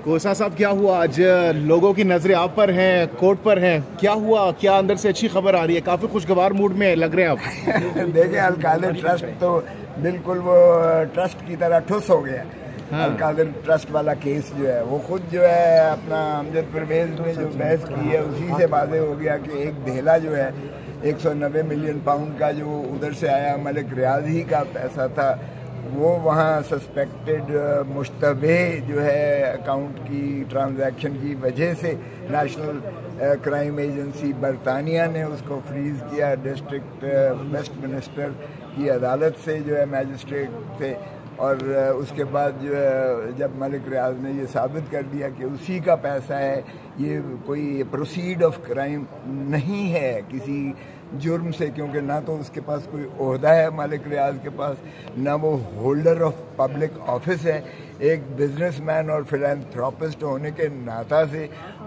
کوسا صاحب کیا ہوا آج؟ لوگوں کی نظریں آپ پر ہیں، کورٹ پر ہیں، کیا ہوا؟ کیا اندر سے اچھی خبر آ رہی ہے؟ کافی خوشگوار موڈ میں لگ رہے ہیں آپ. دیکھیں القادر ٹرسٹ تو بالکل وہ ٹرسٹ کی طرح ٹھس ہو گیا. القادر ٹرسٹ والا کیس جو ہے وہ خود جو ہے اپنا امجد پرویز نے جو بحث کی ہے اسی سے واضح ہو گیا کہ ایک دھیلا جو ہے 190 ملین پاؤنڈ کا جو ادھر سے آیا ملک ریاض ہی کا پیسہ تھا، وہ وہاں سسپیکٹڈ مشتبہ جو ہے اکاؤنٹ کی ٹرانزیکشن کی وجہ سے نیشنل کرائم ایجنسی برطانیہ نے اس کو فریز کیا. ڈسٹرکٹ ویسٹ منسٹر کی عدالت سے جو ہے میجسٹریٹ سے، اور اس کے بعد جو ہے جب ملک ریاض نے یہ ثابت کر دیا کہ اسی کا پیسہ ہے، یہ کوئی پروسیڈ آف کرائم نہیں ہے کسی جرم سے، کیونکہ نہ تو اس کے پاس کوئی عہدہ ہے ملک ریاض کے پاس، نہ وہ ہولڈر آف پبلک آفس ہے. ایک بزنس مین اور فلانتھراپسٹ ہونے کے ناطہ سے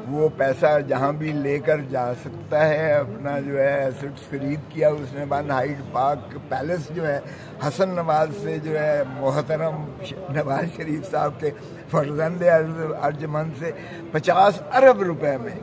وہ پیسہ جہاں بھی لے کر جا سکتا ہے. اپنا جو ہے ایسٹس خرید کیا اس نے. ون ہائیڈ پارک پیلس جو ہے حسن نواز سے جو ہے محترم نواز شریف صاحب کے فرزند ارجمند سے 50 ارب روپے میں،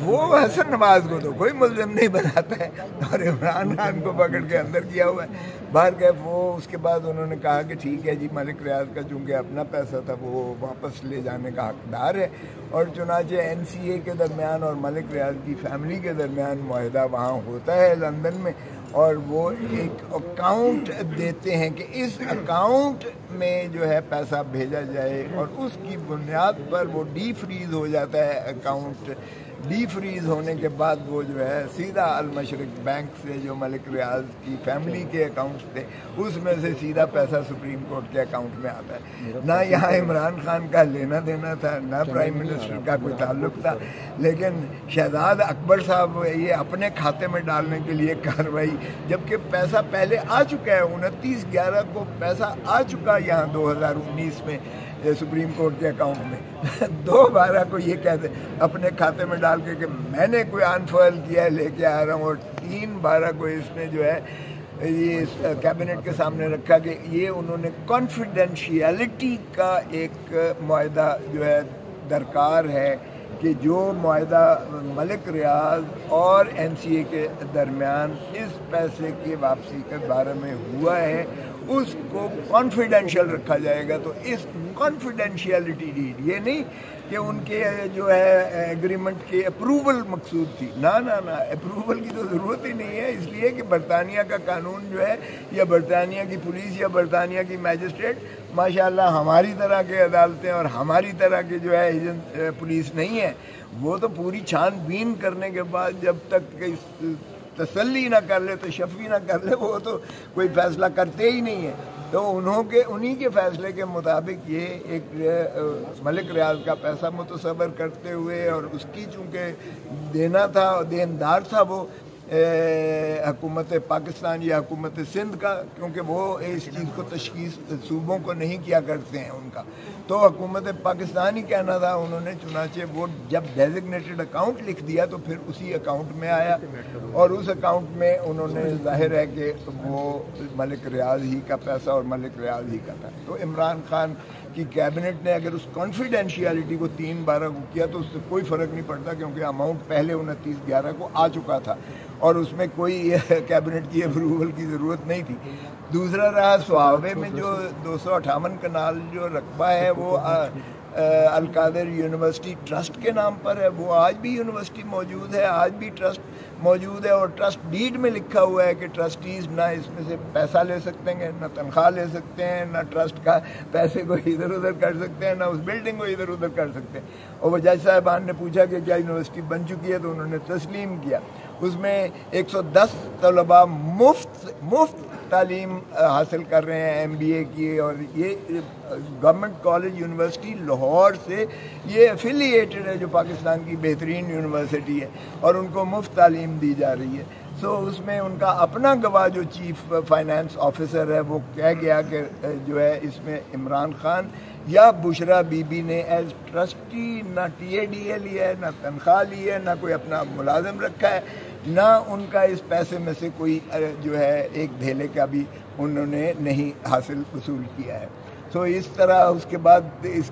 وہ حسن نواز کو تو کوئی ملزم نہیں بناتا ہے اور عمران خان کو پکڑ کے اندر کیا ہوا ہے. باہر گئے وہ اس کے بعد انہوں نے کہا کہ ٹھیک ہے جی ملک ریاض کا چونکہ اپنا پیسہ تھا وہ واپس لے جانے کا حقدار ہے. اور چنانچہ NCA کے درمیان اور ملک ریاض کی فیملی کے درمیان معاہدہ وہاں ہوتا ہے لندن میں، اور وہ ایک اکاؤنٹ دیتے ہیں کہ اس اکاؤنٹ میں جو ہے پیسہ بھیجا جائے، اور اس کی بنیاد پر وہ ڈی فریز ہو جاتا ہے اکاؤنٹ. ڈی فریز ہونے کے بعد وہ جو ہے سیدھا المشرق بینک سے جو ملک ریاض کی فیملی کے اکاؤنٹس تھے اس میں سے سیدھا پیسہ سپریم کورٹ کے اکاؤنٹ میں آتا ہے. نہ یہاں عمران خان کا لینا دینا تھا، نہ پرائم منسٹر کا کوئی تعلق تھا، لیکن شہزاد اکبر صاحب یہ اپنے کھاتے میں ڈالنے کے لیے کارروائی، جبکہ پیسہ پہلے آ چکا ہے 29/11 کو پیسہ آ چکا یہاں 2019 میں سپریم کورٹ کے اکاؤنٹ میں. 2/12 کو یہ کہتے اپنے کھاتے میں ڈال کے کہ میں نے کوئی انفعل کیا ہے لے کے آ رہا ہوں، اور 3/12 کو اس نے جو ہے یہ کیبنٹ کے سامنے رکھا کہ یہ انہوں نے کانفیڈینشیلٹی کا ایک معاہدہ جو ہے درکار ہے کہ جو معاہدہ ملک ریاض اور NCA کے درمیان اس پیسے کی واپسی کے بارے میں ہوا ہے اس کو کانفیڈینشیل رکھا جائے گا. تو اس کانفیڈینشیلٹی ڈیڈ یہ نہیں کہ ان کے جو ہے ایگریمنٹ کے اپروول مقصود تھی، نہ اپروول کی تو ضرورت ہی نہیں ہے، اس لیے کہ برطانیہ کا قانون جو ہے یا برطانیہ کی پولیس یا برطانیہ کی میجسٹریٹ ماشاءاللہ ہماری طرح کے عدالتیں اور ہماری طرح کے جو ہے پولیس نہیں ہے. وہ تو پوری چھان بین کرنے کے بعد جب تک تسلی نہ کر لے تشفی نہ کر لے وہ تو کوئی فیصلہ کرتے ہی نہیں ہے. تو انہی کے فیصلے کے مطابق یہ ایک ملک ریاض کا پیسہ متصور کرتے ہوئے، اور اس کی چونکہ دینا تھا دیندار تھا وہ حکومت پاکستان یا حکومت سندھ کا، کیونکہ وہ اس چیز کو تشخیص صوبوں کو نہیں کیا کرتے ہیں ان کا، تو حکومت پاکستان ہی کہنا تھا. انہوں نے چنانچہ وہ جب ڈیزگنیٹڈ اکاؤنٹ لکھ دیا تو پھر اسی اکاؤنٹ میں آیا، اور اس اکاؤنٹ میں انہوں نے ظاہر ہے کہ وہ ملک ریاض ہی کا پیسہ اور ملک ریاض ہی کا تھا. تو عمران خان کی کیبنٹ نے اگر اس کانفیڈینشیلٹی کو 3/12 کو کیا تو اس سے کوئی فرق نہیں پڑتا، کیونکہ اماؤنٹ پہلے 29/11 کو آ چکا تھا اور اس میں کوئی کیبنٹ کی اپروول کی ضرورت نہیں تھی. دوسرا رہا سواوے میں جو 258 کنال جو رقبہ ہے وہ القادر یونیورسٹی ٹرسٹ کے نام پر ہے. وہ آج بھی یونیورسٹی موجود ہے، آج بھی ٹرسٹ موجود ہے، اور ٹرسٹ ڈیڈ میں لکھا ہوا ہے کہ ٹرسٹیز نہ اس میں سے پیسہ لے سکتے ہیں، نہ تنخواہ لے سکتے ہیں، نہ ٹرسٹ کا پیسے کو ادھر ادھر کر سکتے ہیں، نہ اس بلڈنگ کو ادھر ادھر کر سکتے ہیں. اور وہ جج صاحبان نے پوچھا کہ کیا یونیورسٹی بن چکی ہے تو انہوں نے تسلیم کیا. اس میں 110 طلباء مفت تعلیم حاصل کر رہے ہیں MBA کی، اور یہ گورنمنٹ کالج یونیورسٹی لاہور سے یہ ایفیلیٹڈ ہے جو پاکستان کی بہترین یونیورسٹی ہے، اور ان کو مفت تعلیم دی جا رہی ہے. سو اس میں ان کا اپنا گواہ جو چیف فائنانس آفیسر ہے وہ کہہ گیا کہ جو ہے اس میں عمران خان یا بشرا بی بی نے ایز ٹرسٹی نہ TADA لیا ہے، نہ تنخواہ لی ہے، نہ کوئی اپنا ملازم رکھا ہے، نہ ان کا اس پیسے میں سے کوئی جو ہے ایک دھیلے کا بھی انہوں نے نہیں حاصل وصول کیا ہے. سو اس طرح اس کے بعد اس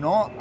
9